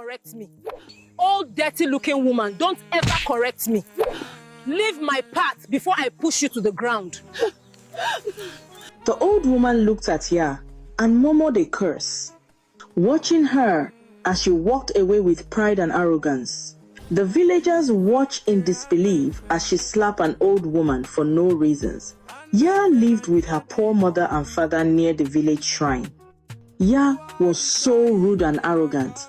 correct me. Old dirty looking woman, don't ever correct me. Leave my path before I push you to the ground. The old woman looked at Ya and murmured a curse, watching her as she walked away with pride and arrogance. The villagers watched in disbelief as she slapped an old woman for no reasons. Ya lived with her poor mother and father near the village shrine. Ya was so rude and arrogant.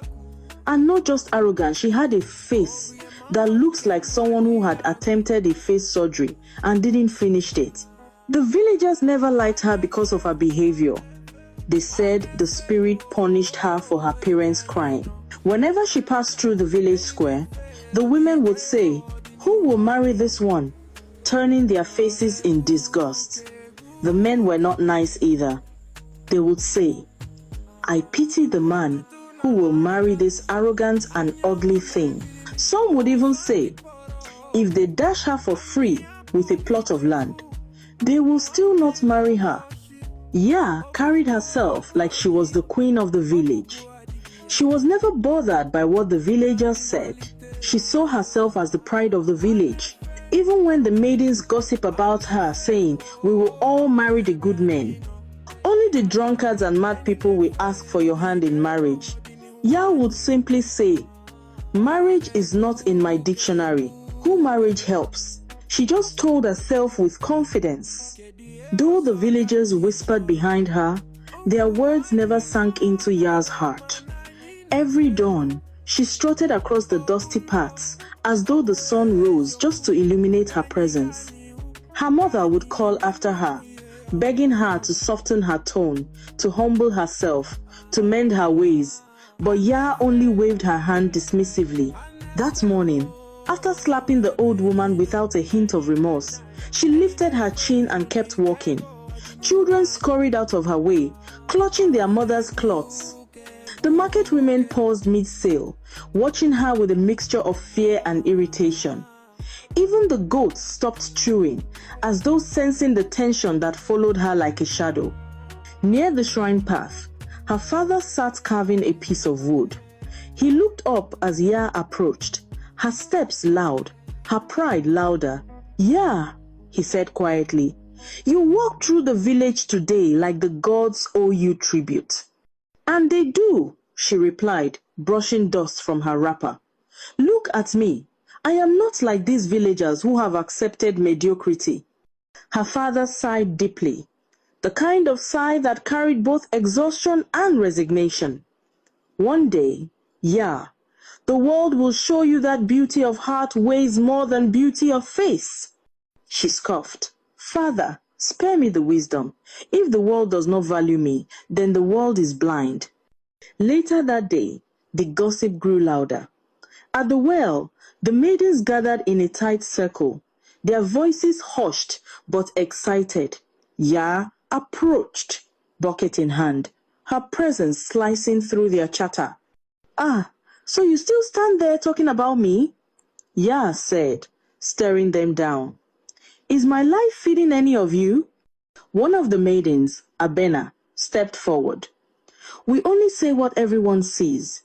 And not just arrogant, she had a face that looks like someone who had attempted a face surgery and didn't finish it. The villagers never liked her because of her behavior. They said the spirit punished her for her parents' crime. Whenever she passed through the village square, the women would say, "Who will marry this one?" turning their faces in disgust. The men were not nice either. They would say, "I pity the man who will marry this arrogant and ugly thing." Some would even say, if they dash her for free with a plot of land, they will still not marry her. Ya carried herself like she was the queen of the village. She was never bothered by what the villagers said. She saw herself as the pride of the village. Even when the maidens gossip about her, saying, "We will all marry the good men. Only the drunkards and mad people will ask for your hand in marriage," Ya would simply say, "Marriage is not in my dictionary. Who marriage helps?" She just told herself with confidence. Though the villagers whispered behind her, their words never sank into Ya's heart. Every dawn, she strutted across the dusty paths as though the sun rose just to illuminate her presence. Her mother would call after her, begging her to soften her tone, to humble herself, to mend her ways, but Ya only waved her hand dismissively. That morning, after slapping the old woman without a hint of remorse, she lifted her chin and kept walking. Children scurried out of her way, clutching their mother's cloths. The market women paused mid-sale, watching her with a mixture of fear and irritation. Even the goats stopped chewing, as though sensing the tension that followed her like a shadow. Near the shrine path, her father sat carving a piece of wood. He looked up as Ya approached, her steps loud, her pride louder. "Ya," he said quietly, "you walked through the village today like the gods owe you tribute." "And they do," she replied, brushing dust from her wrapper. "Look at me. I am not like these villagers who have accepted mediocrity." Her father sighed deeply, the kind of sigh that carried both exhaustion and resignation. "One day, Ya, the world will show you that beauty of heart weighs more than beauty of face." She scoffed. "Father, spare me the wisdom. If the world does not value me, then the world is blind." Later that day, the gossip grew louder. At the well, the maidens gathered in a tight circle, their voices hushed but excited. Ya approached, bucket in hand, her presence slicing through their chatter. "Ah, so you still stand there talking about me?" Ya said, staring them down. "Is my life feeding any of you?" One of the maidens, Abena, stepped forward. "We only say what everyone sees.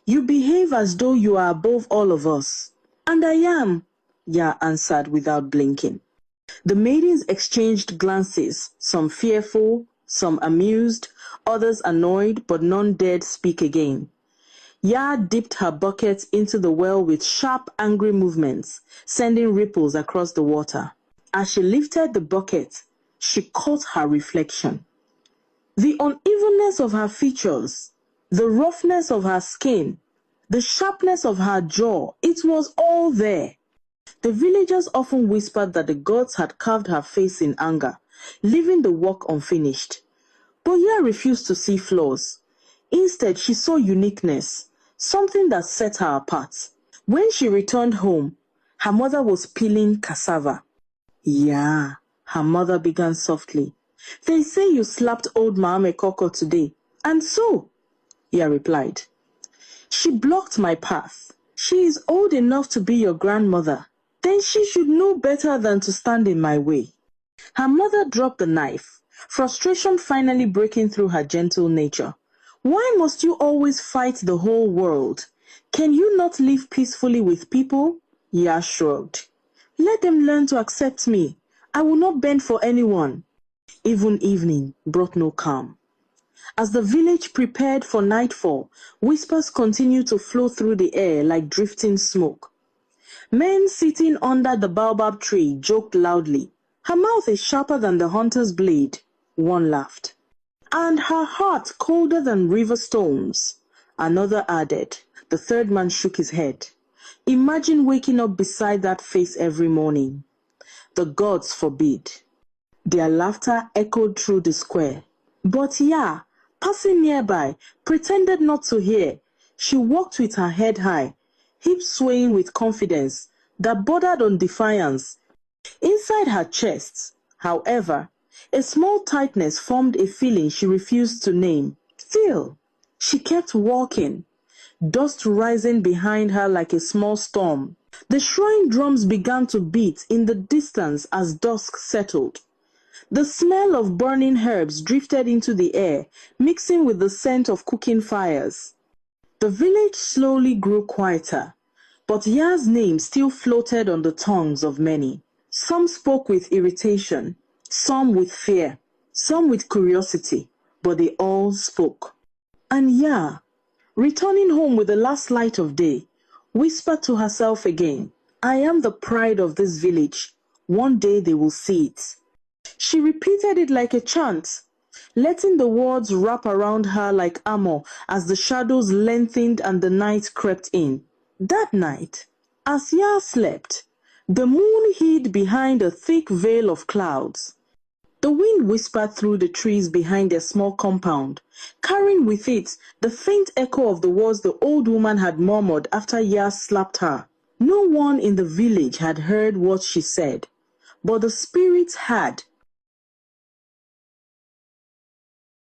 You behave as though you are above all of us." "And I am," Ya answered without blinking. The maidens exchanged glances, some fearful, some amused, others annoyed, but none dared speak again. Ya dipped her bucket into the well with sharp, angry movements, sending ripples across the water. As she lifted the bucket, she caught her reflection. The unevenness of her features, the roughness of her skin, the sharpness of her jaw, it was all there. The villagers often whispered that the gods had carved her face in anger, leaving the work unfinished. But Ya refused to see flaws. Instead, she saw uniqueness, something that set her apart. When she returned home, her mother was peeling cassava. "Ya," her mother began softly, "they say you slapped old Maame Koko today." "And so?" Ya replied. "She blocked my path. She is old enough to be your grandmother. Then she should know better than to stand in my way." Her mother dropped the knife, frustration finally breaking through her gentle nature. "Why must you always fight the whole world? Can you not live peacefully with people? Ya shrugged. Let them learn to accept me. I will not bend for anyone. Even evening brought no calm. As the village prepared for nightfall, whispers continued to flow through the air like drifting smoke. Men sitting under the baobab tree joked loudly. Her mouth is sharper than the hunter's blade, one laughed. And her heart colder than river storms, another added. The third man shook his head. Imagine waking up beside that face every morning. The gods forbid. Their laughter echoed through the square. But Ya, passing nearby, pretended not to hear. She walked with her head high, hips swaying with confidence that bordered on defiance. Inside her chest, however, a small tightness formed a feeling she refused to name. Still, she kept walking, dust rising behind her like a small storm. The shrine drums began to beat in the distance as dusk settled. The smell of burning herbs drifted into the air, mixing with the scent of cooking fires. The village slowly grew quieter, but Ya's name still floated on the tongues of many. Some spoke with irritation, some with fear, some with curiosity, but they all spoke. And Ya, returning home with the last light of day, whispered to herself again, I am the pride of this village. One day they will see it. She repeated it like a chant, letting the words wrap around her like armor as the shadows lengthened and the night crept in. That night, as Ya slept, the moon hid behind a thick veil of clouds. The wind whispered through the trees behind their small compound, carrying with it the faint echo of the words the old woman had murmured after Ya slapped her. No one in the village had heard what she said, but the spirits had,